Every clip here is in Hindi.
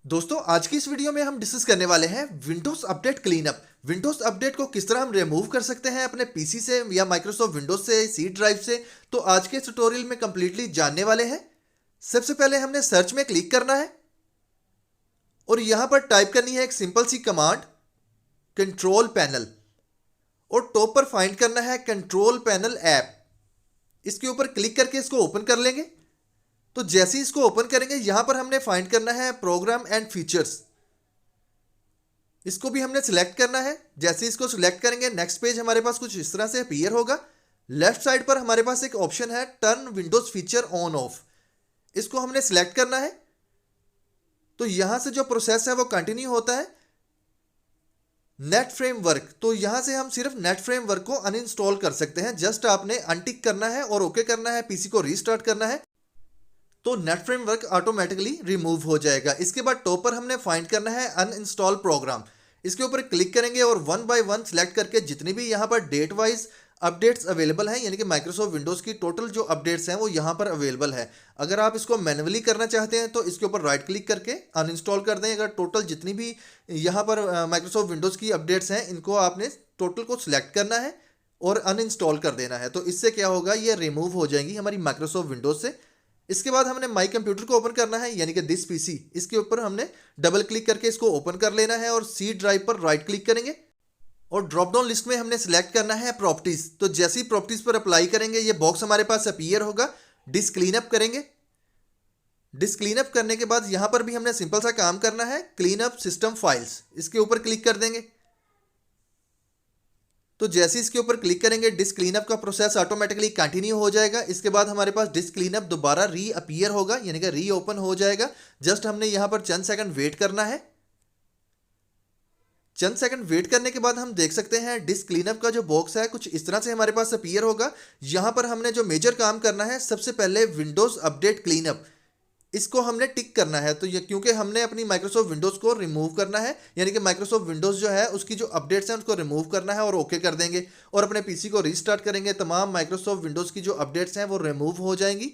दोस्तों आज की इस वीडियो में हम डिस्कस करने वाले हैं Windows update cleanup. Windows update को किस तरह हम रिमूव कर सकते हैं अपने पीसी से या माइक्रोसॉफ्ट विंडोज से, सी ड्राइव से। तो आज के ट्यूटोरियल में कंप्लीटली जानने वाले हैं। सबसे पहले हमने सर्च में क्लिक करना है और यहां पर टाइप करनी है एक सिंपल सी कमांड, कंट्रोल पैनल, और टॉप पर फाइंड करना है कंट्रोल पैनल ऐप। इसके ऊपर क्लिक करके इसको ओपन कर लेंगे। तो जैसे ही इसको ओपन करेंगे यहां पर हमने फाइंड करना है प्रोग्राम एंड फीचर्स। इसको भी हमने सिलेक्ट करना है। जैसे इसको सिलेक्ट करेंगे नेक्स्ट पेज हमारे पास कुछ इस तरह से अपीयर होगा। लेफ्ट साइड पर हमारे पास एक ऑप्शन है turn Windows feature on off. इसको हमने सिलेक्ट करना है। तो यहां से जो प्रोसेस है वो कंटिन्यू होता है। नेट फ्रेमवर्क, तो यहां से हम सिर्फ नेट फ्रेमवर्क को अनइंस्टॉल कर सकते हैं। जस्ट आपने अनटिक करना है और ओके करना है, पीसी को रीस्टार्ट करना है, तो नेट फ्रेमवर्क ऑटोमेटिकली रिमूव हो जाएगा। इसके बाद टॉप पर हमने फाइंड करना है अनइंस्टॉल प्रोग्राम। इसके ऊपर क्लिक करेंगे और वन बाय वन सिलेक्ट करके जितनी भी यहाँ पर डेट वाइज अपडेट्स अवेलेबल हैं, यानी कि माइक्रोसॉफ्ट विंडोज की टोटल जो अपडेट्स हैं वो यहाँ पर अवेलेबल है। अगर आप इसको मैन्युअली करना चाहते हैं तो इसके ऊपर राइट क्लिक करके अनइंस्टॉल कर दें। अगर टोटल जितनी भी यहाँ पर माइक्रोसॉफ्ट विंडोज की अपडेट्स हैं इनको आपने टोटल को सिलेक्ट करना है और अनइंस्टॉल कर देना है। तो इससे क्या होगा, ये रिमूव हो जाएंगी हमारी माइक्रोसॉफ्ट विंडोज से। इसके बाद हमने माई कंप्यूटर को ओपन करना है, यानी कि दिस पीसी। इसके ऊपर हमने डबल क्लिक करके इसको ओपन कर लेना है और सी ड्राइव पर राइट क्लिक करेंगे और ड्रॉप डाउन लिस्ट में हमने सिलेक्ट करना है प्रॉपर्टीज। तो जैसे ही प्रॉपर्टीज पर अप्लाई करेंगे ये बॉक्स हमारे पास अपीयर होगा। डिस्क क्लीन अप करेंगे। डिस्क क्लीन अप करने के बाद यहां पर भी हमने सिंपल सा काम करना है, क्लीन अप सिस्टम फाइल्स। इसके ऊपर क्लिक कर देंगे। तो जैसे इसके ऊपर क्लिक करेंगे डिस्क क्लीनअप का प्रोसेस ऑटोमेटिकली कंटिन्यू हो जाएगा। इसके बाद हमारे पास डिस्क क्लीनअप दोबारा री अपीयर होगा, यानी कि री ओपन हो जाएगा। जस्ट हमने यहां पर चंद सेकंड वेट करना है। चंद सेकंड वेट करने के बाद हम देख सकते हैं डिस्क क्लीनअप का जो बॉक्स है कुछ इस तरह से हमारे पास अपीयर होगा। यहां पर हमने जो मेजर काम करना है, सबसे पहले विंडोज अपडेट क्लीनअप, इसको हमने टिक करना है। तो ये क्योंकि हमने अपनी माइक्रोसॉफ्ट विंडोज़ को रिमूव करना है, यानी कि माइक्रोसॉफ्ट विंडोज़ जो है उसकी जो अपडेट्स हैं उसको रिमूव करना है और ओके कर देंगे और अपने पीसी को रीस्टार्ट करेंगे। तमाम माइक्रोसॉफ्ट विंडोज़ की जो अपडेट्स हैं वो रिमूव हो जाएंगी।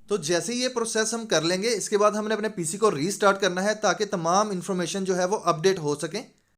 तो जैसे ही ये प्रोसेस हम कर लेंगे इसके बाद हमने अपने पीसी को रीस्टार्ट करना है ताकि तमाम इन्फॉर्मेशन जो है वो अपडेट हो सकें।